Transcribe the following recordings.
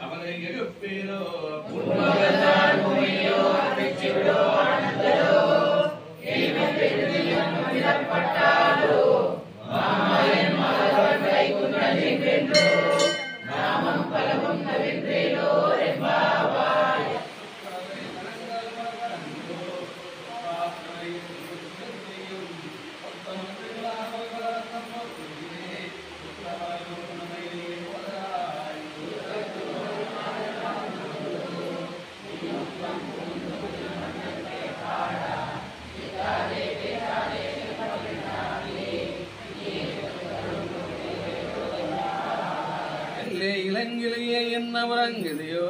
அவரை எழுப்பீரோ இளங்கிலேயே என்ன உறங்குதையோ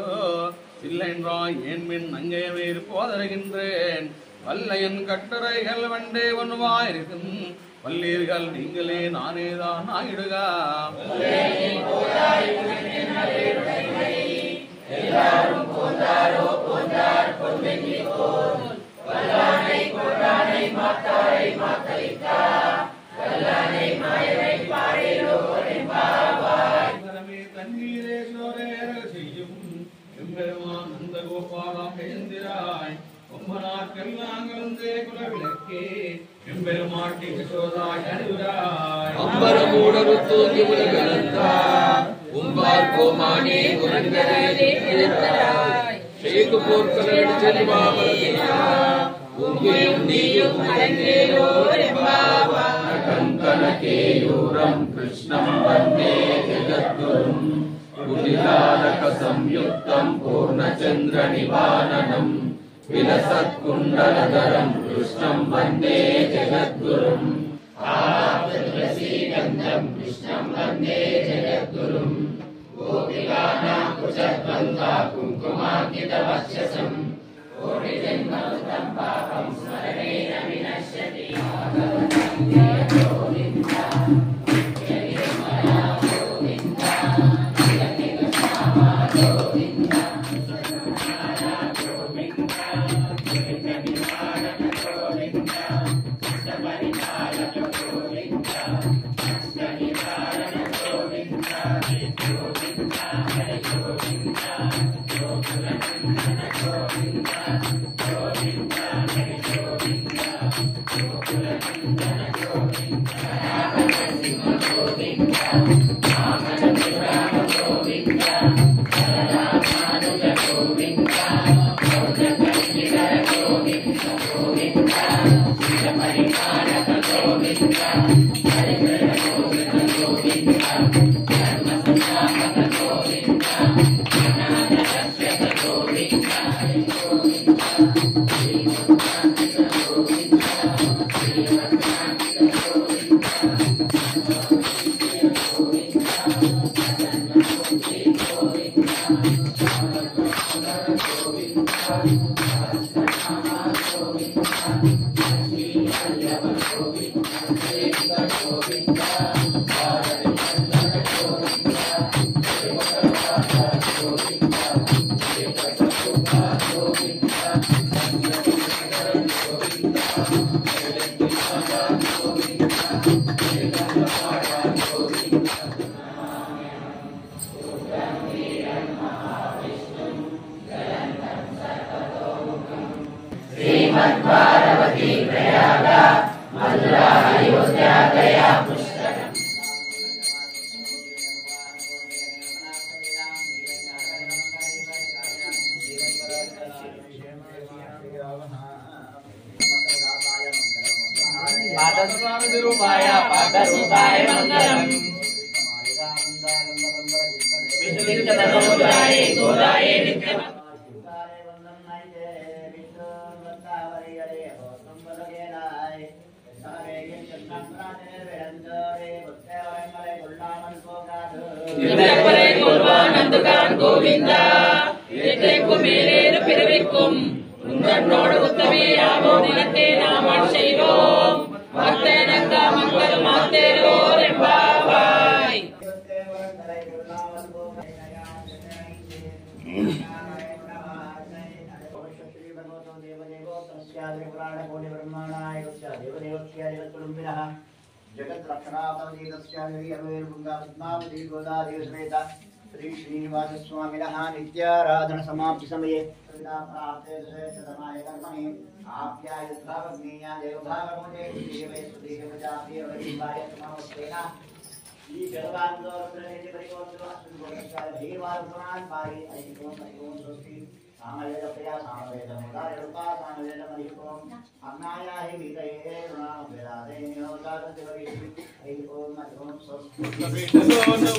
இல்லென்றாய் ஏன் மின் அங்கே வேறு போதருகின்றேன் வல்லையன் கட்டுரைகள் வண்டே ஒன்றுவாயிருக்கும் வல்லீர்கள் நீங்களே நானேதான் ஆயிடுகா தண்ணீரே சோரேர செய்யும் எம்பெருமான் அந்த கோபாலம் எழுந்திராய் ஒம்மனாக்கெல்லாங்கந்தே குலவிளக்கே எம்பெருமாட்டி யசோதாய் அனுராய் அம்பரமூடரு தூங்கி உலகளந்தார் உம்பார் கோமானே உரங்கரே எழுந்தராய் சேகு போர்க்கலடு செல்வாமலதினார் உம்மையும் நீயும் அடங்கேயோ ரெம்பாவாய் கங்கணகேயூரம் கிருஷ்ணம் வந்தே ஜெகத்குரும் குடிலாலக சம்யுக்தம் பூர்ணச்சந்திர நிவாரணம் விலசத்குண்டலதரம் கிருஷ்ணம் வந்தே ஜெகத்குரும் ஆத்மரசீகந்தம் கிருஷ்ணம் வந்தே ஜெகத்குரும் கோபிகானாம் குஜத்வந்தா குங்குமாங்கித வக்ஷசம் கோடி ஜன்மம் பாபம் ஸ்மரணேன விநஷ்யதி கோவிந்தா எத்தைக்கும் மேலேறு பிறவிக்கும் உங்களோடு உத்தமையாவோ நிலத்தே நாமன் செய்வோம் மத்தேனங்க மக்கள் மாத்தேரோ ரெம்பாவாய் जगत रक्षणावतीतस्यानि अवेर्भुंगा पद्मावती गोदा देवश्वेता श्री श्रीनिवास स्वामिनः नित्याराधन समाप्ति समये प्राप्ते शतमाय कर्मणि आप्यायुद्धावग्नेया देवभावमोदे देवे सुदेव जापि अवरिवाय समावस्तेना श्री जगदानंदोत्रनेति परिकोत्सव अस्मिन् भीवार पुराण पारि ऐकोम स्वस्ति सामवेदप्रिया सामवेदमुदारूपा सामवेदमहिकोम अग्नाया हि विदये ऋणावेदादे नियोगादतिवरि ऐकोम स्वस्ति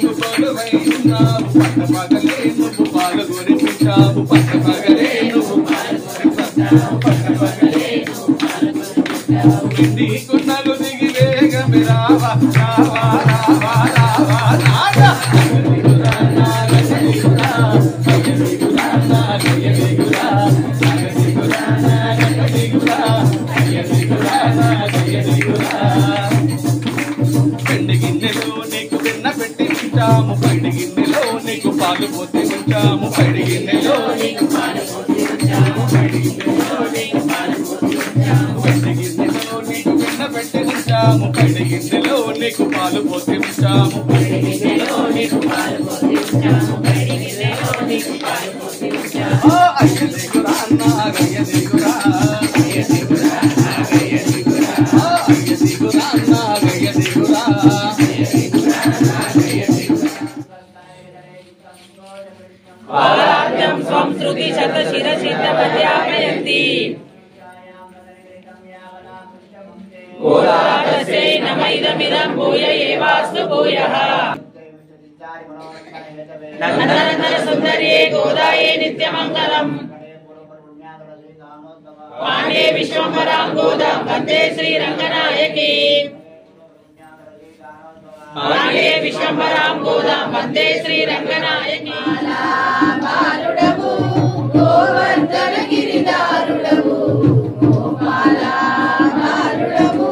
పాలు పోతే ఉంచాము పైడి గిన్నెలో నీకు పాలు పోతే ఉంచాము పైడి గిన్నెలో నీకు పాలు పోతే ఉంచాము పైడి గిన్నెలో నీకు వెన్న పెట్టి ఉంచాము పైడి గిన్నెలో నీకు పాలు పోతే ఉంచాము పైడి గిన్నెలో నీకు పాలు పోతే ఉంచాము పైడి గిన్నెలో నీకు పాలు పోతే ఉంచాము అయ్య దిగురా అన్న అయ్య దిగురా అయ్య దిగురా అయ్య దిగురా అయ్య దిగురా అన్న అయ్య దిగురా बालाद्यं स्वं श्रुति शतशिरसिद्धपद्यापयन्ति गोदातस्यै नम इदमिदं भूय एवास्तु भूयः नन्दनन्दन सुन्दर्ये गोदाये नित्यमङ्गलम् पाण्डे विश्वम्भरां गोदां वन्दे श्रीरङ्गनायकी पाण्डे विश्वम्भरां गोदां वन्दे श्रीरङ्गनायकी बालुडवु गोवर्धन गिरिदारुडवु गोपाला बालुडवु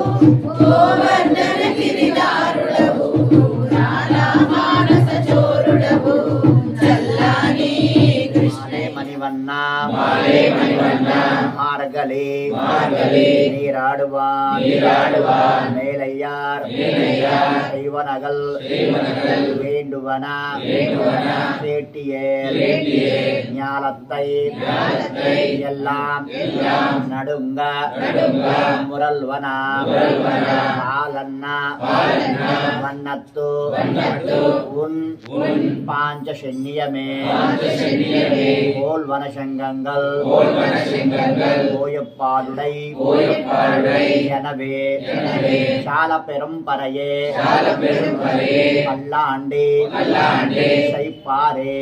गोवर्धन गिरिदारुडवु राला मानस चोरुडवु चल्लानी कृष्ण मणिवन्ना मार्गले நீராடுவான் மேலையார் செய்வனகள் வேண்டுவன சேட்டியேல் ஞாலத்தை எல்லாம் நடுங்க முரல்வன பாலன்னா வண்ணத்து உன் பாஞ்சசென்னியமே போல்வன சங்கங்கள் ஓயப்பாடுடை எனவே சால பெரும்பறையே பல்லாண்டே சைப்பாரே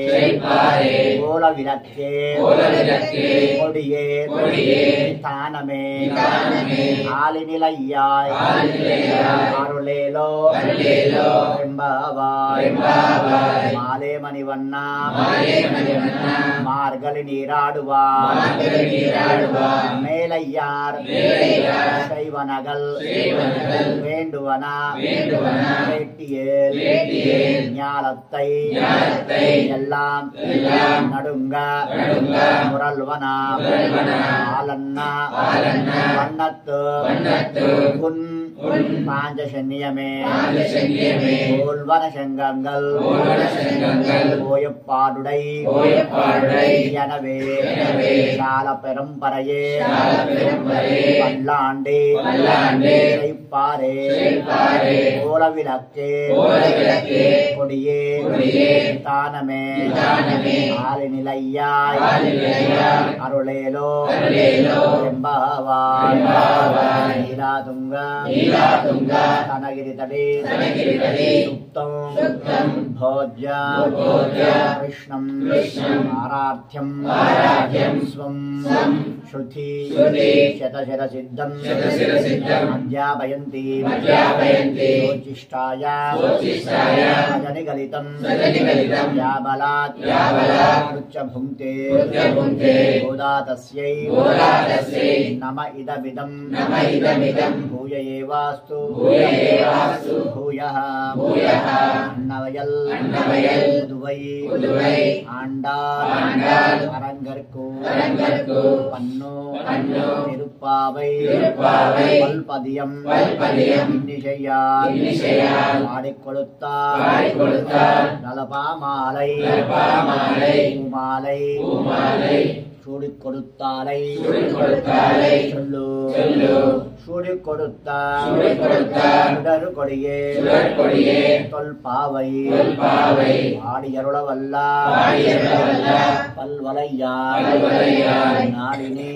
கோல விளக்கே கொடியே தானமே ஆலிநிலையாய் அருளேலோ எம்பாவாய் மாலே மணிவண்ணா மார்கழி நீராடுவார் மேலையார் செய்வனகள் வேண்டுவன வேட்டியேல் ஞாலத்தை எல்லாம் நடுங்க முரல்வன ஆலன்னா வண்ணத்து உன் பாஞ்சசன்னியமே போல்வன சங்கங்கள் ஓயப்பாடுடை எனவே சால பெரும்பறையே பல்லாண்டே சைப்பாரே கோல விளக்கே கொடியே தானமே ஆலிநிலையாய் அருளேலோ எம்பாவாய் நீலாதுங்க தனகிரிதடே சுப்தம் भोज्य कृष्णं आराध्यं स्वं श्रुति शतशिरसिद्धं अध्यापयन्ति ज्योतिष्ठाय भजनिगलितं याबलात् भुङ्क्ते गोदातस्यै नम इदमिदं भूय एवास्तु भूयः அன்னவயல் புதுவை ஆண்டாள் அரங்கற்கு பன்னு திருப்பாவை பல்பதியம் இன்னிசையால் பாடிக் கொடுத்தார் நலபாமாலை பூமாலை சூடிக் கொடுத்தாலை சொல்லு சூடிக் கொடுத்தார் கொடியே தொல்பாவை ஆடியருள வல்லா பல்வலையார் நாடினி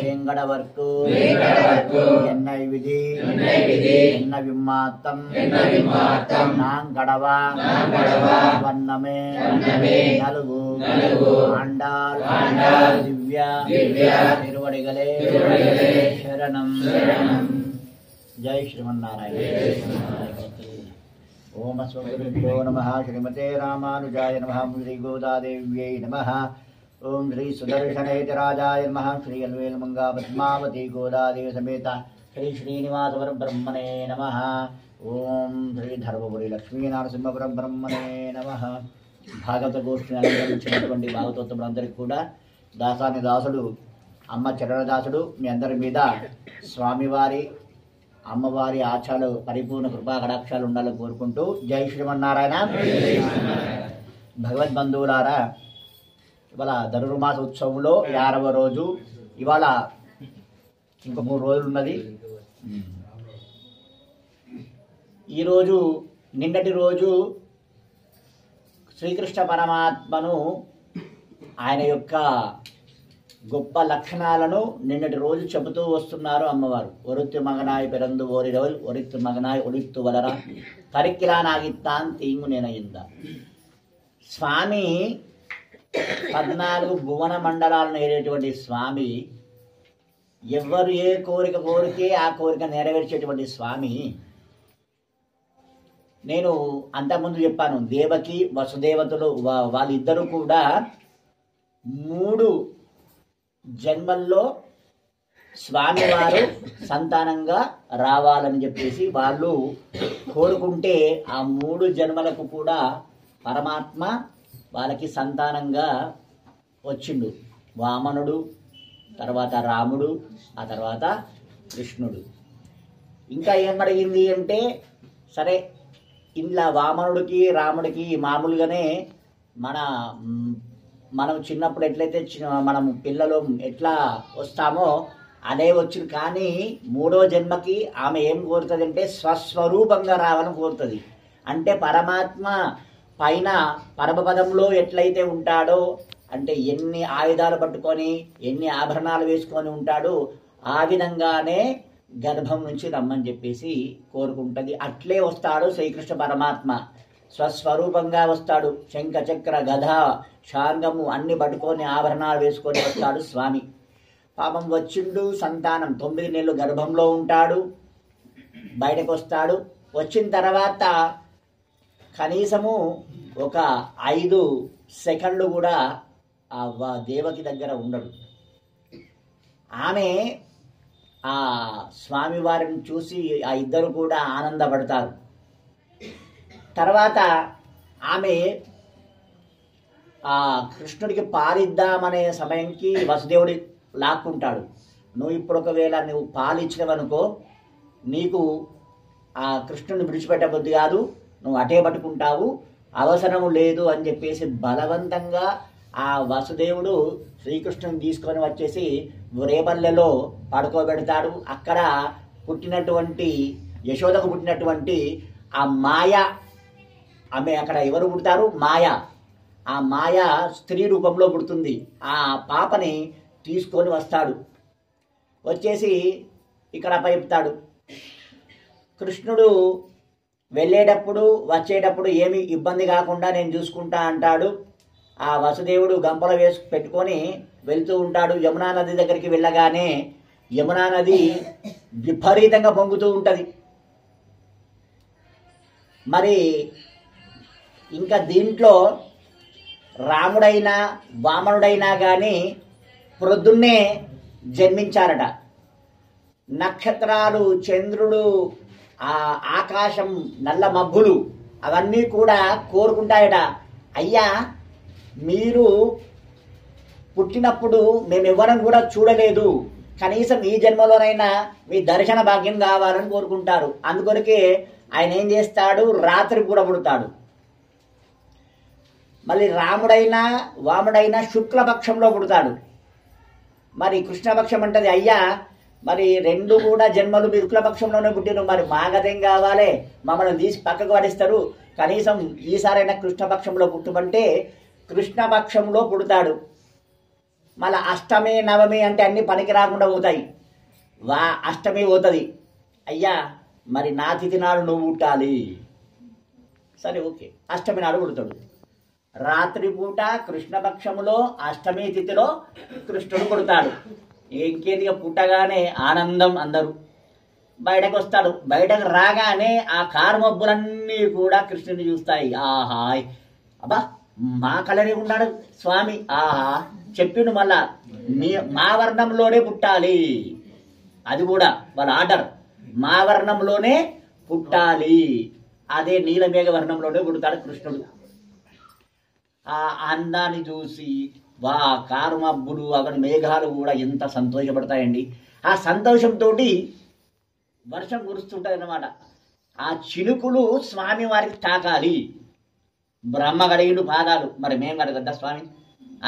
வேங்கடவர்க்கு என்னை விதி என்ன விம்மாத்தம் நாங்கடவா வண்ணமே நலுகு ஆண்டாள் திவ்யா திருவடிகளே శరణం జై శ్రీమన్నారాయణ ఓం అస్మద్గురుభ్యో నమః శ్రీమతే రామానుజాయ నమః శ్రీ గోదాదేవ్యై నమః ఓం శ్రీ సుదర్శనేతి రాజాయ నమః శ్రీ అల్వేల్మంగా పద్మావతి గోదాదేవి సమేత శ్రీ శ్రీనివాస పరబ్రహ్మణే నమః ఓం శ్రీ ధర్మపురి లక్ష్మీనరసింహ పరబ్రహ్మణే నమః. భాగవత గోష్ఠిని అలంకరించినటువంటి భాగవతోత్తములందరికీ కూడా దాసాని దాసుడు అమ్మ చరణదాసుడు మీ అందరి మీద స్వామివారి అమ్మవారి ఆచారాలు పరిపూర్ణ కృపా కటాక్షాలు ఉండాలని కోరుకుంటూ జై శ్రీమన్నారాయణ. భగవద్బంధువులారా, ఇవాళ ధనుర్మాస ఉత్సవంలో 50వ రోజు. ఇవాళ ఇంక 3 రోజులు ఉన్నది. ఈరోజు నిన్నటి రోజు శ్రీకృష్ణ పరమాత్మను ఆయన యొక్క గొప్ప లక్షణాలను నిన్నటి రోజు చెబుతూ వస్తున్నారు అమ్మవారు. ఒరుత్తు మగనాయి పెరందు ఓరిరవల్ ఒరిత్తు మగనాయి ఒలిత్తు వలర కరిక్కిలానాగిత్తాన్ తీంగు నేనయింద. స్వామి 14 భువన మండలాలను ఏరేటువంటి స్వామి, ఎవరు ఏ కోరిక కోరికే ఆ కోరిక నెరవేర్చేటువంటి స్వామి. నేను అంతకుముందు చెప్పాను, దేవకి వసుదేవతలు వాళ్ళిద్దరూ కూడా 3 జన్మల్లో స్వామివారు సంతానంగా రావాలని చెప్పేసి వాళ్ళు కోరుకుంటే ఆ 3 జన్మలకు కూడా పరమాత్మ వాళ్ళకి సంతానంగా వచ్చిండు. వామనుడు, తర్వాత రాముడు, ఆ తర్వాత కృష్ణుడు. ఇంకా ఏమడిగింది అంటే, సరే ఇంట్లో వామనుడికి రాముడికి మామూలుగానే మనం చిన్నప్పుడు ఎట్లయితే మనం పిల్లలు ఎట్లా వస్తామో అదే వచ్చింది. కానీ 3వ జన్మకి ఆమె ఏం కోరుతుంది అంటే స్వస్వరూపంగా రావాలని కోరుతుంది. అంటే పరమాత్మ పైన పరమపదంలో ఎట్లయితే ఉంటాడో, అంటే ఎన్ని ఆయుధాలు పట్టుకొని ఎన్ని ఆభరణాలు వేసుకొని ఉంటాడో ఆ విధంగానే గర్భం నుంచి రమ్మని చెప్పేసి కోరుకుంటుంది. అట్లే వస్తాడు శ్రీకృష్ణ పరమాత్మ, స్వస్వరూపంగా వస్తాడు. శంఖ చక్ర గద శాంగము అన్ని పట్టుకొని ఆభరణాలు వేసుకొని వస్తాడు స్వామి. పాపం వచ్చిండు, సంతానం 9 నెలలు గర్భంలో ఉంటాడు, బయటకు వస్తాడు. వచ్చిన తర్వాత కనీసము ఒక 5 సెకండ్లు కూడా ఆ దేవకి దగ్గర ఉండడు. ఆమె ఆ స్వామివారిని చూసి ఆ ఇద్దరు కూడా ఆనందపడతారు. తర్వాత ఆమె ఆ కృష్ణుడికి పాలిద్దామనే సమయంకి వసుదేవుడి లాక్కుంటాడు. నువ్వు ఇప్పుడు ఒకవేళ నువ్వు పాలిచ్చినవనుకో నీకు ఆ కృష్ణుని విడిచిపెట్టబుద్ధి కాదు, నువ్వు అటే పట్టుకుంటావు, అవసరం లేదు అని చెప్పేసి బలవంతంగా ఆ వసుదేవుడు శ్రీకృష్ణుని తీసుకొని వచ్చేసి రేపల్లెలో పడుకోబెడతాడు. అక్కడ పుట్టినటువంటి యశోదకు పుట్టినటువంటి ఆ మాయ, ఆమె అక్కడ ఎవరు పుడతారు? మాయ. ఆ మాయ స్త్రీ రూపంలో పుడుతుంది. ఆ పాపని తీసుకొని వస్తాడు. వచ్చేసి ఇక్కడ అప్పచెప్తాడు. కృష్ణుడు వెళ్ళేటప్పుడు వచ్చేటప్పుడు ఏమి ఇబ్బంది కాకుండా నేను చూసుకుంటా అంటాడు. ఆ వసుదేవుడు గంపలో వేసి పెట్టుకొని వెళ్తూ ఉంటాడు. యమునా నది దగ్గరికి వెళ్ళగానే యమునా నది విపరీతంగా పొంగుతూ ఉంటుంది. మరి ఇంకా దీంట్లో రాముడైనా వామనుడైనా కానీ ప్రొద్దున్నే జన్మించారట. నక్షత్రాలు, చంద్రుడు ఆ ఆకాశం నల్ల మబ్బులు అవన్నీ కూడా కోరుకుంటాయట, అయ్యా మీరు పుట్టినప్పుడు మేమెవ్వరం కూడా చూడలేదు, కనీసం ఈ జన్మలోనైనా మీ దర్శన భాగ్యం కావాలని కోరుకుంటారు. అందుకొరకే ఆయన ఏం చేస్తాడు, రాత్రి పూట పుడతాడు. మళ్ళీ రాముడైనా వాముడైనా శుక్లపక్షంలో పుడతాడు. మరి కృష్ణపక్షం అంటది, అయ్యా మరి రెండు కూడా జన్మలు మీరు శుక్లపక్షంలోనే పుట్టిన, మరి మాగదేం కావాలి, మమ్మల్ని తీసి పక్కకు పడిస్తారు, కనీసం ఈసారైనా కృష్ణపక్షంలో పుట్టమంటే కృష్ణపక్షంలో పుడతాడు. మళ్ళీ అష్టమి నవమి అంటే అన్ని పనికి రాకుండా పోతాయి. అష్టమి పోతుంది, అయ్యా మరి నా తిథి నాడు నువ్వు పుట్టాలి. సరే ఓకే, అష్టమి నాడు పుడతాడు. రాత్రిపూట కృష్ణపక్షములో అష్టమి తిథిలో కృష్ణుడు పుడతాడు. ఇంకేదిగా పుట్టగానే ఆనందం, అందరూ బయటకు వస్తాడు. బయటకు రాగానే ఆ కారు మబ్బులన్నీ కూడా కృష్ణుని చూస్తాయి. ఆహా, అబ్బా మా కలరే ఉన్నాడు స్వామి, ఆహా చెప్పిండు, మళ్ళా మా వర్ణంలోనే పుట్టాలి. అది కూడా వాళ్ళ ఆర్డర్, మా వర్ణంలోనే పుట్టాలి. అదే నీలమేఘ వర్ణంలోనే పుడతాడు కృష్ణుడు. ఆ అందాన్ని చూసి వా కారు మబ్బులు అవన్నీ మేఘాలు కూడా ఎంత సంతోషపడతాయండి. ఆ సంతోషంతో వర్షం కురుస్తుంటుంది అన్నమాట. ఆ చినుకులు స్వామి వారికి తాకాలి. బ్రహ్మ గడియుడు పాదాలు, మరి మేము కడగద్దా స్వామి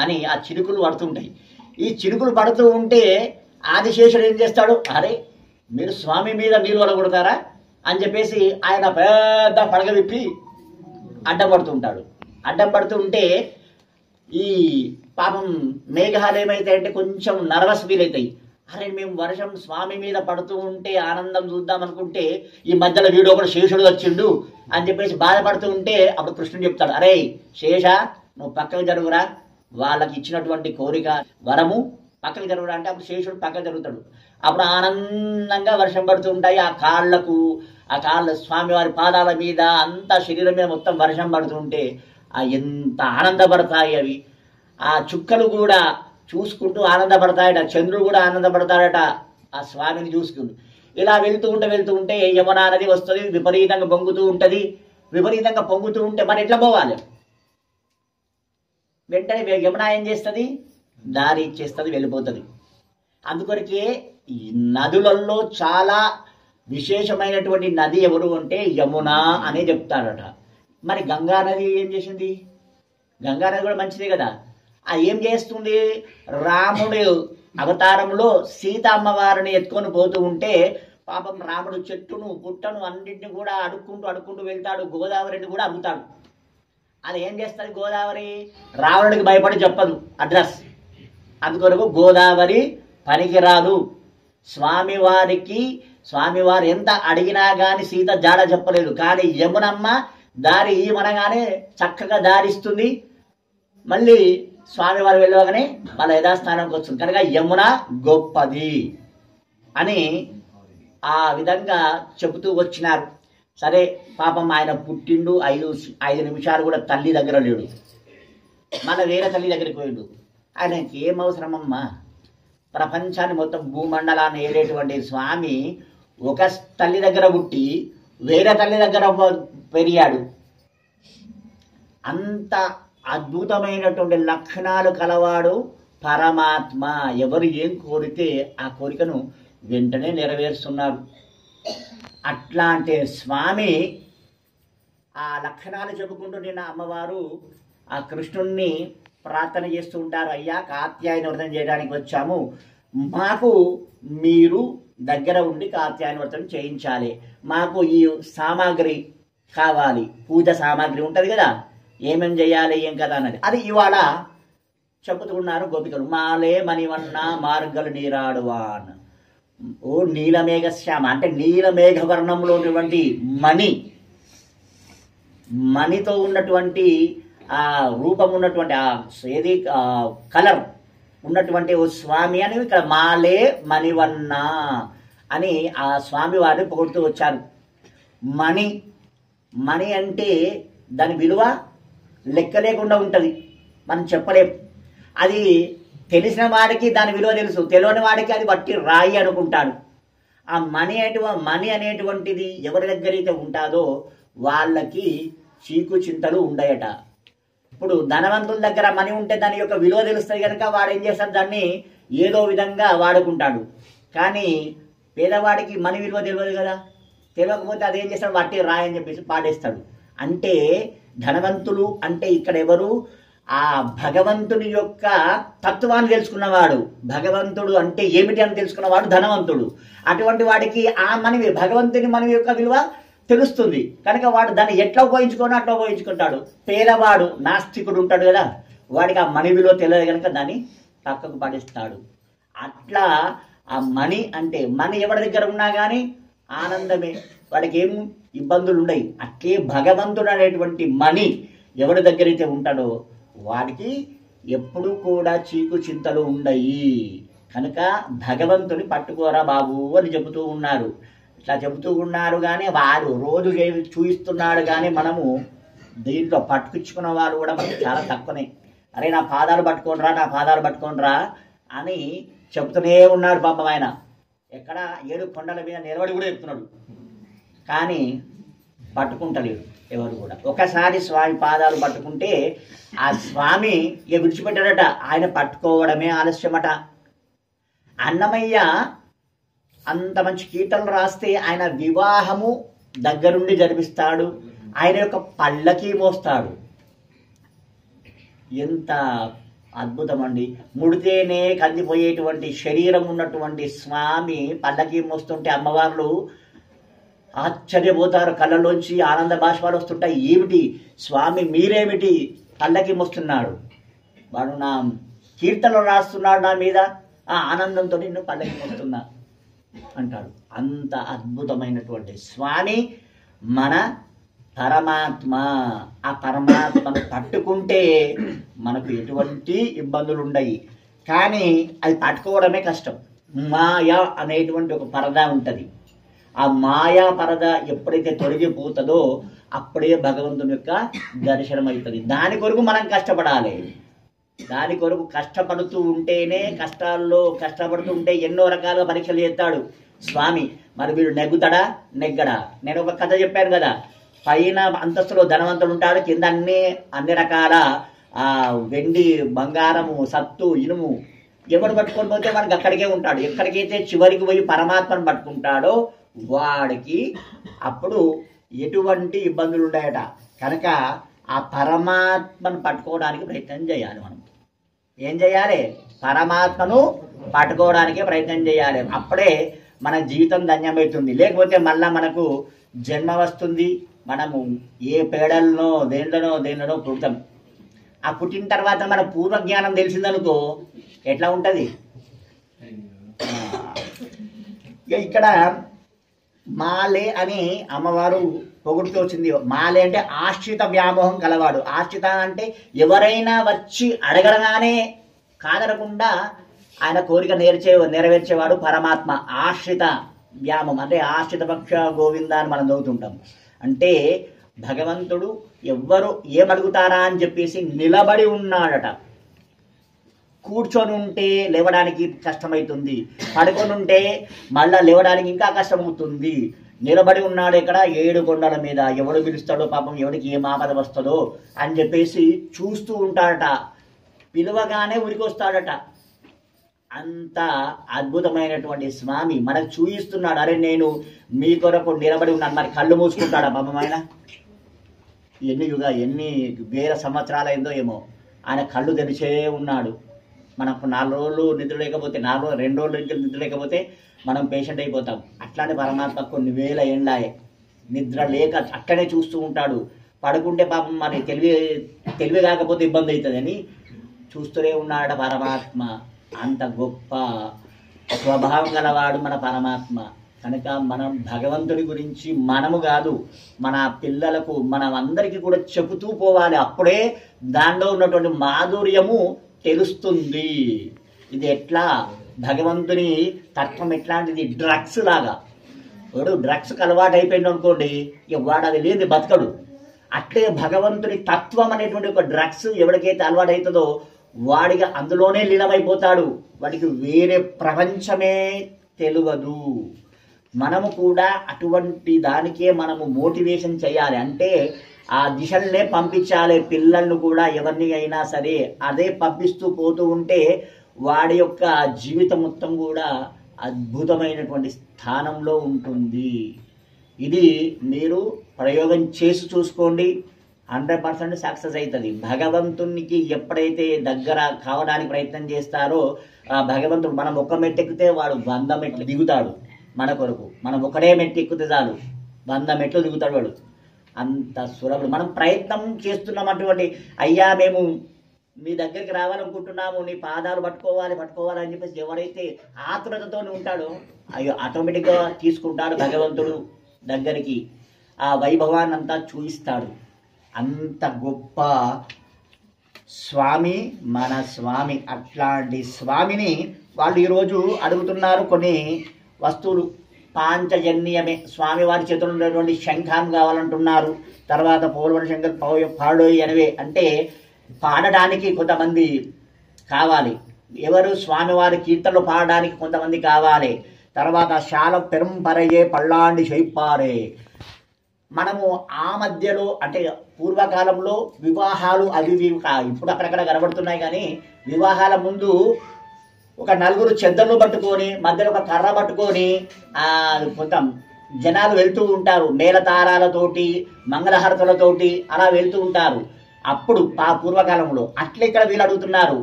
అని ఆ చినుకులు పడుతుంటాయి. ఈ చినుకులు పడుతూ ఉంటే ఆదిశేషుడు ఏం చేస్తాడు, అరే మీరు స్వామి మీద నీళ్ళు వడగొడతారా అని చెప్పేసి ఆయన పెద్ద పడగ విప్పి అడ్డం పడుతుంటాడు. అడ్డం పడుతూ ఉంటే ఈ పాపం మేఘాలు ఏమైతాయంటే కొంచెం నర్వస్ ఫీల్ అవుతాయి. అరే మేము వర్షం స్వామి మీద పడుతూ ఉంటే ఆనందం చూద్దాం అనుకుంటే ఈ మధ్యలో వీడు ఒకడు శేషుడు వచ్చిండు అని చెప్పేసి బాధపడుతూ ఉంటే అప్పుడు కృష్ణుడు చెప్తాడు, అరే శేష నువ్వు పక్కకు జరుగురా, వాళ్ళకి ఇచ్చినటువంటి కోరిక వరము పక్కకు జరుగురా అంటే అప్పుడు శేషుడు పక్కకు జరుగుతాడు. అప్పుడు ఆనందంగా వర్షం పడుతూ ఉంటాయి. ఆ కాళ్ళ స్వామివారి పాదాల మీద అంతా శరీరం మీద మొత్తం వర్షం పడుతూ ఉంటే ఎంత ఆనందపడతాయి అవి. ఆ చుక్కలు కూడా చూసుకుంటూ ఆనందపడతాయట, చంద్రుడు కూడా ఆనందపడతాడట ఆ స్వామిని చూసుకుంటూ. ఇలా వెళ్తూ ఉంటే యమునా నది వస్తుంది, విపరీతంగా పొంగుతూ ఉంటుంది. విపరీతంగా పొంగుతూ ఉంటే మరి ఎట్లా పోవాలి? వెంటనే యమునా ఏం చేస్తుంది, దారి ఇచ్చేస్తుంది, వెళ్ళిపోతుంది. అందుకొరకే ఈ నదులలో చాలా విశేషమైనటువంటి నది ఎవరు అంటే యమునా అనే చెప్తారట. మరి గంగా నది ఏం చేసింది? గంగా నది కూడా మంచిదే కదా. ఏం చేస్తుంది, రాముడు అవతారంలో సీత అమ్మవారిని ఎత్తుకొని పోతూ ఉంటే పాపం రాముడు చెట్టును పుట్టను అన్నింటిని కూడా అడుక్కుంటూ వెళ్తాడు. గోదావరిని కూడా అమ్ముతాడు. అది ఏం చేస్తుంది గోదావరి, రావణుడికి భయపడి చెప్పదు అడ్రస్. అందుకొరకు గోదావరి పనికిరాదు. స్వామివారు ఎంత అడిగినా కానీ సీత జాడ చెప్పలేదు. కానీ యమునమ్మ దారి ఇవ్వనగానే చక్కగా దారిస్తుంది. మళ్ళీ స్వామివారు వెళ్ళగానే వాళ్ళ యథాస్థానానికి వస్తుంది. కనుక యమున గొప్పది అని ఆ విధంగా చెబుతూ వచ్చినారు. సరే పాపం ఆయన పుట్టిండు, 5 నిమిషాలు కూడా తల్లి దగ్గర లేడు. మన వేరే తల్లి దగ్గరికి పోయిండు. ఆయనకి ఏం అవసరమమ్మా, ప్రపంచాన్ని మొత్తం భూమండలాన్ని ఏలేటువంటి స్వామి ఒక తల్లి దగ్గర పుట్టి వేరే తల్లి దగ్గర పెరిగాడు. అంత అద్భుతమైనటువంటి లక్షణాలు కలవాడు పరమాత్మ. ఎవరు ఏం కోరితే ఆ కోరికను వెంటనే నెరవేరుస్తున్నారు. అట్లాంటి స్వామి ఆ లక్షణాలు చెప్పుకుంటూ నిన్న అమ్మవారు ఆ కృష్ణుణ్ణి ప్రార్థన చేస్తూ ఉంటారు. అయ్యా కాత్యాయన వ్రతం చేయడానికి వచ్చాము, మాకు మీరు దగ్గర ఉండి కాత్యాయన వ్రతం చేయించాలి, మాకు ఈ సామాగ్రి కావాలి, పూజ సామాగ్రి ఉంటుంది కదా, ఏమేం చేయాలి ఏం కదా అన్నది. అది ఇవాళ చెబుతున్నారు గోపికలు. మాలే మణివన్న మార్గలు నీరాడువాన్. ఓ నీలమేఘ శ్యామ అంటే నీలమేఘ వర్ణంలో ఉన్నటువంటి మణితో ఉన్నటువంటి ఆ రూపం ఉన్నటువంటి ఏది కలర్ ఉన్నటువంటి ఓ స్వామి అని ఇక్కడ మాలే మణివన్న అని ఆ స్వామి వారిని పొగుడుతూ వచ్చారు. మణి అంటే దాని విలువ లెక్క లేకుండా ఉంటుంది, మనం చెప్పలేం. అది తెలిసిన వాడికి దాని విలువ తెలుసు, తెలియని వాడికి అది బట్టి రాయి అనుకుంటాడు. ఆ మనీ అనేటువంటిది ఎవరి దగ్గర అయితే ఉంటుందో వాళ్ళకి చీకు చింతలు ఉండయట. ఇప్పుడు ధనవంతుల దగ్గర మనీ ఉంటే దాని యొక్క విలువ తెలుస్తుంది కనుక వాడు ఏం చేస్తాడు, దాన్ని ఏదో విధంగా వాడుకుంటాడు. కానీ పేదవాడికి మనీ విలువ తెలియదు కదా, తెలియకపోతే అదేం చేస్తాడు, వాటి రాయని చెప్పేసి పాడేస్తాడు. అంటే ధనవంతులు అంటే ఇక్కడ ఎవరు, ఆ భగవంతుని యొక్క తత్వాన్ని తెలుసుకున్నవాడు, భగవంతుడు అంటే ఏమిటి అని తెలుసుకున్నవాడు ధనవంతుడు. అటువంటి వాడికి ఆ మనవి భగవంతుని మనవి యొక్క విలువ తెలుస్తుంది కనుక వాడు దాన్ని ఎట్లా ఉపయోగించుకోనో అట్లా ఉపయోగించుకుంటాడు. పేదవాడు నాస్తికుడు ఉంటాడు కదా, వాడికి ఆ మనీ విలువ తెలియదు కనుక దాన్ని పక్కకు పడేస్తాడు. అట్లా ఆ మనీ అంటే మనీ ఎవరి దగ్గర ఉన్నా కానీ ఆనందమే, వాడికి ఏం ఇబ్బందులు ఉండయి. అట్లే భగవంతుడు అనేటువంటి మనీ ఎవరి దగ్గర అయితే ఉంటాడో వాడికి ఎప్పుడు కూడా చీకు చింతలు ఉండయి. కనుక భగవంతుని పట్టుకోరా బాబు అని చెబుతూ ఉన్నారు. ఇట్లా చెబుతూ ఉన్నారు కానీ వారు రోజు చూపిస్తున్నాడు కానీ మనము దీంట్లో పట్టుకుచ్చుకున్న వారు కూడా మనకు చాలా తక్కువనే. అరే నా పాదాలు పట్టుకోనరా, నా పాదాలు పట్టుకోనరా అని చెబుతూనే ఉన్నాడు పాపం. ఆయన ఎక్కడ 7 కొండల మీద నిలబడి కూడా చెప్తున్నాడు కానీ పట్టుకుంటలేడు ఎవరు కూడా. ఒకసారి స్వామి పాదాలు పట్టుకుంటే ఆ స్వామి విడిచిపెట్టాడట, ఆయన పట్టుకోవడమే ఆలస్యమట. అన్నమయ్య అంత మంచి కీర్తనలు రాస్తే ఆయన వివాహము దగ్గరుండి జరిపిస్తాడు, ఆయన యొక్క పల్లకి మోస్తాడు. ఎంత అద్భుతం అండి. ముడితేనే కందిపోయేటువంటి శరీరం ఉన్నటువంటి స్వామి పల్లకి మోస్తుంటే అమ్మవార్లు ఆశ్చర్యపోతారు, కళ్ళలోంచి ఆనంద బాష్పాలు వస్తుంటాయి. ఏమిటి స్వామి మీరేమిటి పల్లకి మోస్తున్నాడు, వాడు నా కీర్తనలు రాస్తున్నాడు నా మీద, ఆ ఆనందంతో నిన్ను పల్లకి మోస్తున్నా అంటాడు. అంత అద్భుతమైనటువంటి స్వామి మన పరమాత్మ. ఆ పరమాత్మను పట్టుకుంటే మనకు ఎటువంటి ఇబ్బందులు ఉండయి. కానీ అది పట్టుకోవడమే కష్టం. మాయా అనేటువంటి ఒక పరద ఉంటుంది. ఆ మాయా పరద ఎప్పుడైతే తొలగిపోతుందో అప్పుడే భగవంతుని యొక్క దర్శనం అవుతుంది. దాని కొరకు మనం కష్టపడాలి. దాని కొరకు కష్టపడుతూ ఉంటేనే, కష్టపడుతూ ఉంటే ఎన్నో రకాలుగా పరీక్షలు చేస్తాడు స్వామి. మరి వీడు నెగ్గుతాడా నెగ్గడా? నేను ఒక కథ చెప్పాను కదా, పైన అంతస్తులో ధనవంతుడు ఉంటాడు, కింద అన్ని రకాల వెండి బంగారము సత్తు ఇనుము ఎవడు పట్టుకొని పోతే వాడికి అక్కడికే ఉంటాడు. ఎక్కడికైతే చివరికి పోయి పరమాత్మను పట్టుకుంటాడో వాడికి అప్పుడు ఎటువంటి ఇబ్బందులు ఉన్నాయట. కనుక ఆ పరమాత్మను పట్టుకోవడానికి ప్రయత్నం చేయాలి. మనం ఏం చేయాలి? పరమాత్మను పట్టుకోవడానికి ప్రయత్నం చేయాలి. అప్పుడే మన జీవితం ధన్యమవుతుంది. లేకపోతే మళ్ళా మనకు జన్మ వస్తుంది, మనము ఏ పేడలనో దేంట్లోనో పుడతాం. ఆ పుట్టిన తర్వాత మన పూర్వజ్ఞానం తెలిసిందనుకో ఎట్లా ఉంటుంది? ఇక్కడ మాలే అని అమ్మవారు పొగుడుతూ వచ్చింది. మాలే అంటే ఆశ్రిత వ్యామోహం కలవాడు. ఆశ్రిత అంటే ఎవరైనా వచ్చి అడగడగానే కాదనకుండా ఆయన కోరిక నెరవేర్చేవాడు పరమాత్మ. ఆశ్రిత వ్యామం అంటే ఆశ్రిత పక్ష గోవింద అని మనం చదువుతుంటాం. అంటే భగవంతుడు ఎవ్వరు ఏమడుగుతారా అని చెప్పేసి నిలబడి ఉన్నాడట. కూర్చొని ఉంటే లేవడానికి కష్టమవుతుంది, పడుకొని ఉంటే మళ్ళా లేవడానికి ఇంకా కష్టమవుతుంది. నిలబడి ఉన్నాడు ఇక్కడ 7 కొండల మీద. ఎవడు పిలుస్తాడో పాపం, ఎవడికి ఏం ఆపద వస్తుందో అని చెప్పేసి చూస్తూ ఉంటాడట. పిలువగానే ఉరికొస్తాడట. అంత అద్భుతమైనటువంటి స్వామి మనకు చూయిస్తున్నాడు. అరే నేను మీ కొరకు నిలబడి ఉన్నాను. మరి కళ్ళు మూసుకుంటాడా పాపం ఆయన? ఎన్ని వేల సంవత్సరాలైందో ఏమో ఆయన కళ్ళు తెరిచే ఉన్నాడు. మనకు 4 రోజులు నిద్ర లేకపోతే, 2 రోజులు నిద్ర లేకపోతే మనం పేషెంట్ అయిపోతాం. అట్లానే పరమాత్మ కొన్ని వేల ఏండ్లాయే నిద్ర లేక అక్కడే చూస్తూ ఉంటాడు. పడుకుంటే పాపం మరి తెలివి కాకపోతే ఇబ్బంది అవుతుందని చూస్తూనే ఉన్నాడు పరమాత్మ. అంత గొప్ప స్వభావం గలవాడు మన పరమాత్మ. కనుక మనం భగవంతుడి గురించి మనము కాదు, మన పిల్లలకు మనం అందరికీ కూడా చెబుతూ పోవాలి. అప్పుడే దానిలో ఉన్నటువంటి మాధుర్యము తెలుస్తుంది. ఇది ఎట్లా భగవంతుని తత్వం ఎట్లాంటిది? డ్రగ్స్ లాగా. వాడు డ్రగ్స్కి అలవాటు అయిపోయింది అనుకోండి, ఇక వాడు అది లేని బతకడు. అట్లే భగవంతుని తత్వం అనేటువంటి ఒక డ్రగ్స్ ఎవరికైతే అలవాటు అవుతుందో వాడిగా అందులోనే లీనమైపోతాడు. వాడికి వేరే ప్రపంచమే తెలియదు. మనము కూడా అటువంటి దానికే మనము మోటివేషన్ చేయాలి. అంటే ఆ దిశలనే పంపించాలి పిల్లలను కూడా, ఎవరిని అయినా సరే అదే పంపిస్తూ పోతూ ఉంటే వాడి యొక్క జీవితం మొత్తం కూడా అద్భుతమైనటువంటి స్థానంలో ఉంటుంది. ఇది మీరు ప్రయోగం చేసి చూసుకోండి, 100% సక్సెస్ అవుతుంది. భగవంతునికి ఎప్పుడైతే దగ్గర కావడానికి ప్రయత్నం చేస్తారో ఆ భగవంతుడు, మనం ఒక మెట్టు ఎక్కితే వాడు 100 మెట్లు దిగుతాడు మన కొరకు. మనం ఒకటే మెట్టు ఎక్కితే చాలు 100 మెట్లు దిగుతాడు వాడు. అంత సులభుడు. మనం ప్రయత్నం చేస్తున్నటువంటి అయ్యా మేము మీ దగ్గరికి రావాలనుకుంటున్నాము, నీ పాదాలు పట్టుకోవాలి అని చెప్పేసి ఎవరైతే ఆతురతతో ఉంటాడో అయ్యో ఆటోమేటిక్గా తీసుకుంటాడు భగవంతుడు దగ్గరికి, ఆ వైభవాన్ని అంతా చూపిస్తాడు. అంత గొప్ప స్వామి మన స్వామి. అట్లాంటి స్వామిని వాళ్ళు ఈరోజు అడుగుతున్నారు కొన్ని వస్తువులు. పాంచజన్యమే స్వామివారి చేతులు ఉన్నటువంటి శంఖాన్ని కావాలంటున్నారు. తర్వాత పోలవరి శంఖం పాడోయి అనేవి అంటే పాడడానికి కొంతమంది కావాలి. ఎవరు? స్వామివారి కీర్తనలు పాడడానికి కొంతమంది కావాలి. తర్వాత శాల పెరంపరయే పళ్ళాండి శైపారే. మనము ఆ మధ్యలో అంటే పూర్వకాలంలో వివాహాలు అవి ఇప్పుడు అక్కడక్కడ కనబడుతున్నాయి, కానీ వివాహాల ముందు ఒక నలుగురు చెద్దర్లు పట్టుకొని మధ్యలో ఒక కర్ర పట్టుకొని కొంత జనాలు వెళ్తూ ఉంటారు, మేళతారాలతోటి మంగళహారతులతోటి అలా వెళ్తూ ఉంటారు. అప్పుడు ఆ పూర్వకాలంలో అట్లా ఇక్కడ వీళ్ళు అడుగుతున్నారు,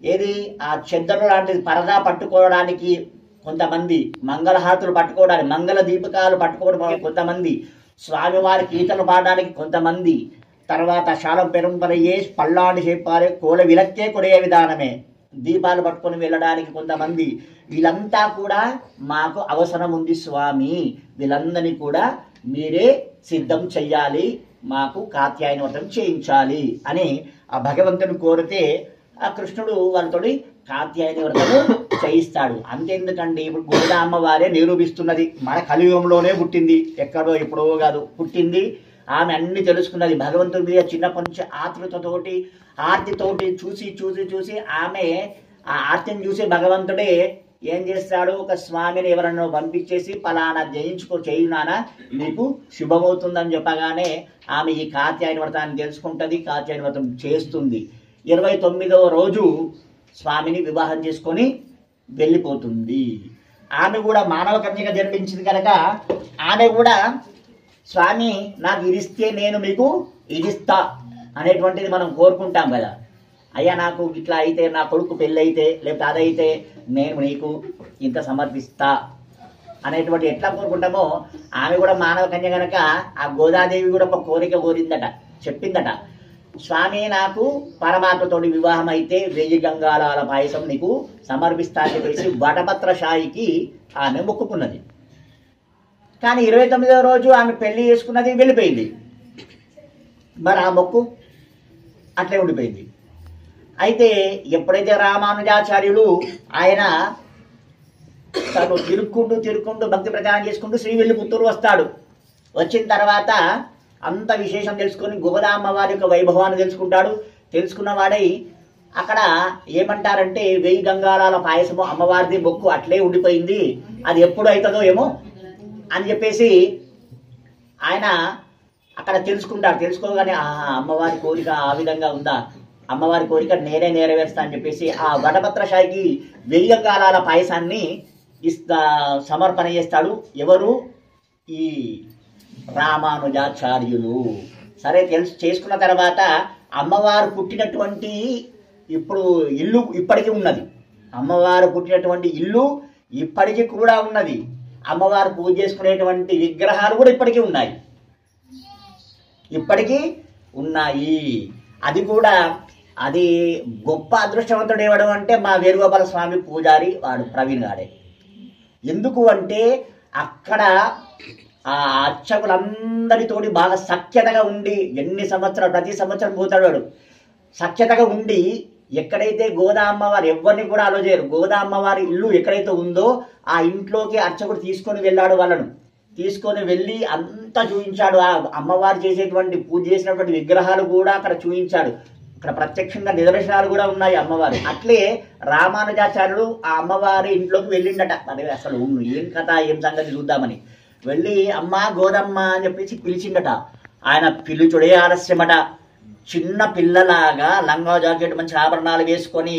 ఏది ఆ చెద్దర్లు లాంటిది పరదా పట్టుకోవడానికి కొంతమంది, మంగళహారతులు పట్టుకోవడానికి, మంగళ దీపకాలు పట్టుకోవడానికి కొంతమంది, స్వామివారి కీర్తనలు పాడడానికి కొంతమంది, తర్వాత శాలం పెరంపరయే పళ్ళాండి చెప్పారే కోల విలక్కే కొనే విధానమే దీపాలు పట్టుకొని వెళ్ళడానికి కొంతమంది. వీళ్ళంతా కూడా మాకు అవసరం ఉంది స్వామి, వీళ్ళందరినీ కూడా మీరే సిద్ధం చెయ్యాలి, మాకు కాత్యాయన వ్రతం చేయించాలి అని ఆ భగవంతుని కోరితే ఆ కృష్ణుడు వాళ్ళతోటి కాత్యాయని వ్రతము చేయిస్తాడు. అంతెందుకండి, ఇప్పుడు గోదా అమ్మవారే నిరూపిస్తున్నది. మన కలియుగంలోనే పుట్టింది, ఎక్కడో ఎప్పుడో కాదు పుట్టింది. ఆమె అన్ని తెలుసుకున్నది. భగవంతుడి మీద చిన్నప్పటి నుంచి ఆతృతతోటి ఆర్తితోటి చూసి చూసి చూసి ఆమె ఆ ఆర్తిని చూసి భగవంతుడే ఏం చేస్తాడు, ఒక స్వామిని ఎవరన్నా పంపించేసి పలానా చేయునానా నీకు శుభమవుతుందని చెప్పగానే ఆమె ఈ కాత్యాయని వ్రతాన్ని తెలుసుకుంటుంది, కాత్యాయని వ్రతం చేస్తుంది. 29వ రోజు స్వామిని వివాహం చేసుకొని వెళ్ళిపోతుంది. ఆమె కూడా మానవ కన్యగా జన్మించింది కనుక ఆమె కూడా స్వామి నాకు ఇదిస్తే నేను మీకు ఇదిస్తా అనేటువంటిది మనం కోరుకుంటాం కదా. అయ్యా నాకు ఇట్లా అయితే, నా కొడుకు పెళ్ళి అయితే, లేకపోతే అదైతే నేను నీకు ఇంత సమర్పిస్తా అనేటువంటి ఎట్లా కోరుకుంటామో ఆమె కూడా మానవ కన్య కనుక ఆ గోదాదేవి కూడా ఒక కోరిక కోరిందట, చెప్పిందట, స్వామి నాకు పరమాత్మతోటి వివాహం అయితే 1000 గంగాళాల పాయసం నీకు సమర్పిస్తా అని చెప్పేసి వటపత్రశాయికి ఆమె మొక్కుకున్నది. కానీ 29వ రోజు ఆమె పెళ్లి చేసుకున్నది, వెళ్ళిపోయింది. మరి ఆ మొక్కు అట్లే ఉండిపోయింది. అయితే ఎప్పుడైతే రామానుజాచార్యులు ఆయన తను తిరుక్కుంటూ భక్తి ప్రచారం చేసుకుంటూ శ్రీవిల్లిపుత్తూరు వస్తాడు. వచ్చిన తర్వాత అంత విశేషం తెలుసుకొని గోదా అమ్మవారి యొక్క వైభవాన్ని తెలుసుకుంటాడు. తెలుసుకున్న వాడై అక్కడ ఏమంటారంటే 1000 గంగాళాల పాయసము అమ్మవారిది మొక్కు అట్లే ఉండిపోయింది, అది ఎప్పుడు అవుతుందో ఏమో అని చెప్పేసి ఆయన అక్కడ తెలుసుకుంటాడు. తెలుసుకోగానే అమ్మవారి కోరిక ఆ విధంగా ఉందా, అమ్మవారి కోరిక నేనే నెరవేరుస్తా అని చెప్పేసి ఆ వటపత్రశాయికి 1000 గంగాళాల పాయసాన్ని సమర్పణ చేస్తాడు. ఎవరు? ఈ రామానుజాచార్యులు. సరే చేసుకున్న తర్వాత అమ్మవారు పుట్టినటువంటి ఇప్పుడు ఇల్లు ఇప్పటికీ ఉన్నది. అమ్మవారు పుట్టినటువంటి ఇల్లు ఇప్పటికీ కూడా ఉన్నది. అమ్మవారు పూజ చేసుకునేటువంటి విగ్రహాలు కూడా ఇప్పటికీ ఉన్నాయి, ఇప్పటికీ ఉన్నాయి. అది కూడా అది గొప్ప అదృష్టవంతుడు ఇవ్వడం అంటే మా వేణుగోపాల స్వామి పూజారి వాడు ప్రవీణ్ గాడే. ఎందుకు అంటే అక్కడ ఆ అర్చకులందరితోటి బాగా సఖ్యతగా ఉండి ఎన్ని సంవత్సరాలు ప్రతి సంవత్సరం పోతాడు వాడు. సఖ్యతగా ఉండి ఎక్కడైతే గోదా అమ్మవారు ఎవరిని కూడా ఆలోచించారు, గోదా అమ్మవారి ఇల్లు ఎక్కడైతే ఉందో ఆ ఇంట్లోకి అర్చకుడు తీసుకొని వెళ్ళాడు. వాళ్ళను తీసుకొని వెళ్ళి అంతా చూపించాడు. ఆ అమ్మవారు చేసేటువంటి పూజ చేసినటువంటి విగ్రహాలు కూడా అక్కడ చూపించాడు. ఇక్కడ ప్రత్యక్షంగా నిదర్శనాలు కూడా ఉన్నాయి అమ్మవారు. అట్లే రామానుజాచార్యుడు ఆ అమ్మవారి ఇంట్లోకి వెళ్ళిండట. అదే అసలు ఏం కథ ఏం సంగతి చూద్దామని వెళ్ళి అమ్మ గోదమ్మ అని చెప్పేసి పిలిచిండట. ఆయన పిలుచుడే ఆలస్యమట. చిన్న పిల్లలాగా లంగా జాకెట్ మంచి ఆభరణాలు వేసుకొని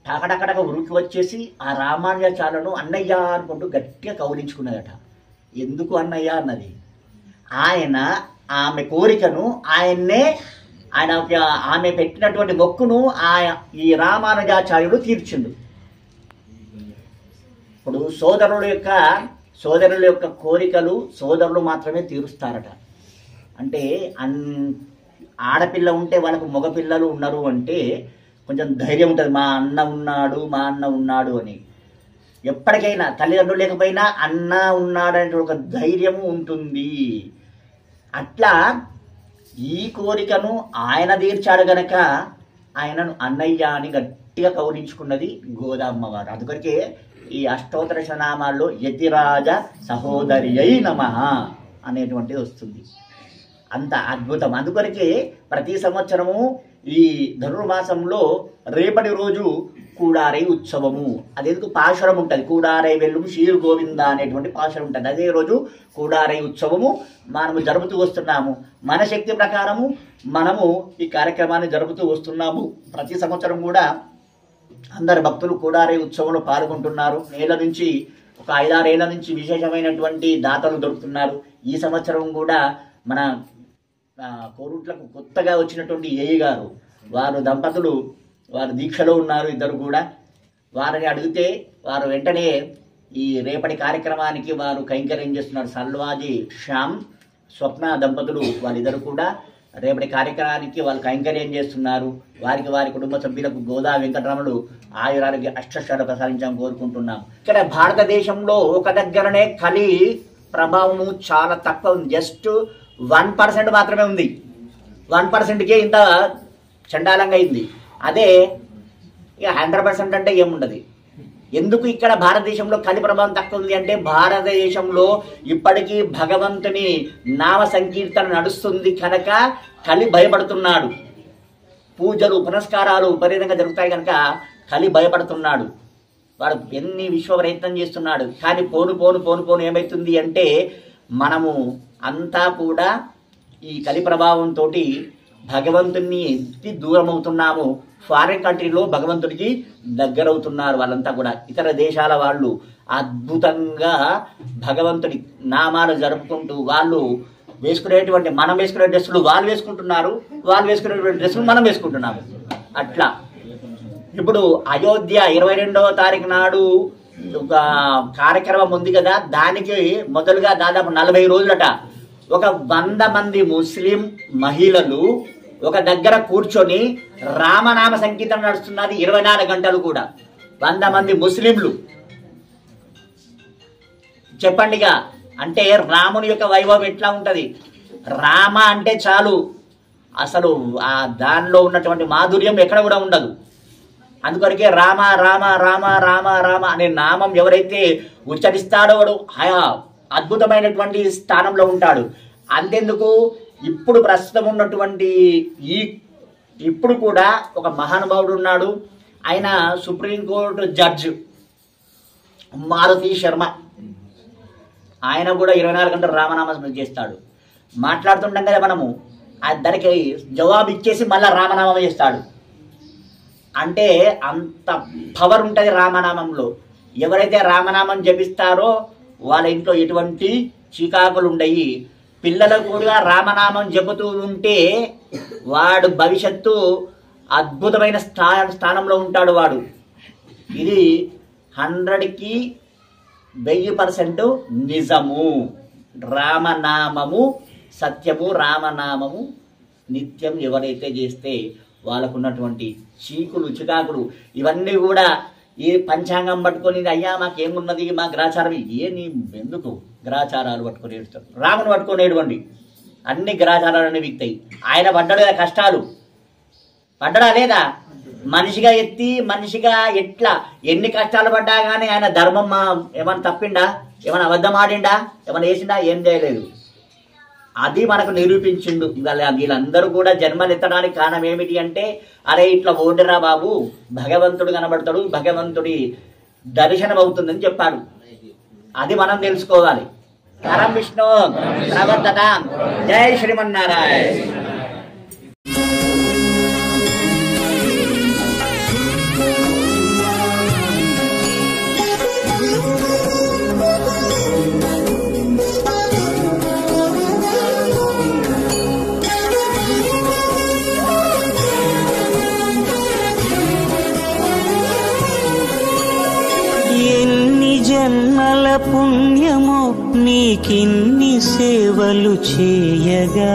టకటకటక ఉరికి వచ్చేసి ఆ రామానుజాచార్యులను అన్నయ్య అనుకుంటూ గట్టిగా కౌలించుకున్నదట. ఎందుకు అన్నయ్య అన్నది? ఆయన ఆమె కోరికను ఆమె పెట్టినటువంటి మొక్కును ఈ రామానుజాచార్యుడు తీర్చిండు. ఇప్పుడు సోదరుల యొక్క కోరికలు సోదరులు మాత్రమే తీరుస్తారట. అంటే ఆడపిల్ల ఉంటే వాళ్ళకు మగపిల్లలు ఉన్నారు అంటే కొంచెం ధైర్యం ఉంటుంది. మా అన్న ఉన్నాడు అని. ఎప్పటికైనా తల్లిదండ్రులు లేకపోయినా అన్న ఉన్నాడు అనే ఒక ధైర్యము ఉంటుంది. అట్లా ఈ కోరికను ఆయన తీర్చాడు గనక ఆయనను అన్నయ్య అని గట్టిగా కౌలించుకున్నది గోదామ్మవారు. అందుకొరికే ఈ అష్టోత్తర శతనామాల్లో యతిరాజ సహోదరి అయి నమః అనేటువంటిది వస్తుంది. అంత అద్భుతం. అందుకొరికే ప్రతి సంవత్సరము ఈ ధనుర్మాసంలో రేపటి రోజు కూడారై ఉత్సవము, అదేందుకు పాశురం ఉంటుంది. కూడారై వెల్లుం శీరు గోవింద అనేటువంటి పాశురం ఉంటుంది. అదే రోజు కూడారై ఉత్సవము మనము జరుపుతూ వస్తున్నాము. మన శక్తి ప్రకారము మనము ఈ కార్యక్రమాన్ని జరుపుతూ వస్తున్నాము. ప్రతి సంవత్సరం కూడా అందరు భక్తులు కూడారై ఉత్సవంలో పాల్గొంటున్నారు. ఒక 5-6 ఏళ్ల నుంచి విశేషమైనటువంటి దాతలు దొరుకుతున్నారు. ఈ సంవత్సరం కూడా మన కోరుట్లకు కొత్తగా వచ్చినటువంటి ఏఈ గారు వారు దంపతులు వారు దీక్షలో ఉన్నారు. ఇద్దరు కూడా వారిని అడిగితే వారు వెంటనే ఈ రేపటి కార్యక్రమానికి వారు కైంకర్యం చేస్తున్నారు. సల్వాజీ శ్యామ్ స్వప్న దంపతులు వాళ్ళిద్దరు కూడా రేపటి కార్యక్రమానికి వాళ్ళు కైంకర్యం చేస్తున్నారు. వారి కుటుంబ సభ్యులకు గోదా వెంకటరమణుడు ఆయురారోగ్య అష్టశాలు ప్రసాదించాలని కోరుకుంటున్నాం. ఇక్కడ భారతదేశంలో ఒక దగ్గరనే కలి ప్రభావము చాలా తక్కువ ఉంది. జస్ట్ 1% మాత్రమే ఉంది. 1%కే ఇంత చండాలంగా అయింది. అదే ఇక 100% అంటే ఏముండదు. ఎందుకు ఇక్కడ భారతదేశంలో కలి ప్రభావం తక్కువ ఉంది అంటే భారతదేశంలో ఇప్పటికీ భగవంతుని నామ సంకీర్తన నడుస్తుంది కనుక కలి భయపడుతున్నాడు. పూజలు పునస్కారాలు విపరీతంగా జరుగుతాయి కనుక కలి భయపడుతున్నాడు. వాడు ఎన్ని విశ్వ ప్రయత్నం చేస్తున్నాడు. కానీ పోను ఏమవుతుంది అంటే మనము అంతా కూడా ఈ కలి ప్రభావంతో భగవంతుని ఎత్తి దూరం అవుతున్నాము. ఫారిన్ కంట్రీలో భగవంతుడికి దగ్గరవుతున్నారు. వాళ్ళంతా కూడా ఇతర దేశాల వాళ్ళు అద్భుతంగా భగవంతుడి నామాలు జరుపుకుంటూ వాళ్ళు మనం వేసుకునే డ్రెస్సులు వాళ్ళు వేసుకుంటున్నారు, వాళ్ళు వేసుకునేటువంటి డ్రెస్సులు మనం వేసుకుంటున్నాము. అట్లా ఇప్పుడు అయోధ్య 22వ తారీఖు నాడు ఒక కార్యక్రమం ఉంది కదా, దానికి మొదలుగా దాదాపు 40 రోజులట ఒక 100 మంది ముస్లిం మహిళలు ఒక దగ్గర కూర్చొని రామనామ సంకీర్తన నడుస్తున్నది 24 గంటలు కూడా. 100 మంది ముస్లింలు. చెప్పండిగా, అంటే రాముని యొక్క వైభవం ఎట్లా ఉంటది? రామ అంటే చాలు, అసలు ఆ దానిలో ఉన్నటువంటి మాధుర్యం ఎక్కడ కూడా ఉండదు. అందుకొరకే రామ రామ రామ రామ రామ అనే నామం ఎవరైతే ఉచ్చరిస్తాడో వాడు అద్భుతమైనటువంటి స్థానంలో ఉంటాడు. అంతెందుకు ఇప్పుడు ప్రస్తుతం ఉన్నటువంటి ఇప్పుడు కూడా ఒక మహానుభావుడు ఉన్నాడు. ఆయన సుప్రీంకోర్టు జడ్జ్ మారుతి శర్మ. ఆయన కూడా 24 గంటలు రామనామం చేస్తాడు. మాట్లాడుతుంటాం కదా మనము, దానికి జవాబు ఇచ్చేసి మళ్ళా రామనామం చేస్తాడు. అంటే అంత పవర్ ఉంటుంది రామనామంలో. ఎవరైతే రామనామం జపిస్తారో వాళ్ళ ఇంట్లో ఎటువంటి చికాకులు ఉండయి. పిల్లలకు కూడా రామనామం జపుతూ ఉంటే వాడు భవిష్యత్తు అద్భుతమైన స్థానంలో ఉంటాడు వాడు. ఇది 100కి 1000% నిజము. రామనామము సత్యము, రామనామము నిత్యం ఎవరైతే చేస్తే వాళ్ళకున్నటువంటి చీకులు చికాకులు ఇవన్నీ కూడా ఈ పంచాంగం పట్టుకొని అయ్యా మాకేమున్నది మా గ్రాచారం నీ ఎందుకు గ్రాచారాలు పట్టుకొని ఏడుస్తాడు. రాముని పట్టుకొని ఏడవండి, అన్ని గ్రాచారాలన్నీ విక్తాయి. ఆయన పడ్డాడు కదా కష్టాలు, పడ్డడా లేదా? మనిషిగా ఎత్తి మనిషిగా ఎట్లా ఎన్ని కష్టాలు పడ్డా కానీ ఆయన ధర్మం ఏమైనా తప్పిండా, ఏమైనా అబద్ధం ఆడిండా, ఏమైనా వేసిండా? ఏం చేయలేదు. అది మనకు నిరూపించిండు. ఇవాళ వీళ్ళందరూ కూడా జన్మనెత్తడానికి కారణం ఏమిటి అంటే, అరే ఇట్లా ఓడిరా బాబు, భగవంతుడు కనబడతాడు, భగవంతుడి దర్శనం అవుతుందని చెప్పాడు. అది మనం తెలుసుకోవాలి. కరం విష్ణు ప్రవర్తత. జై శ్రీమన్నారాయణ. జన్మల పుణ్యము నీకిన్ని సేవలు చేయగా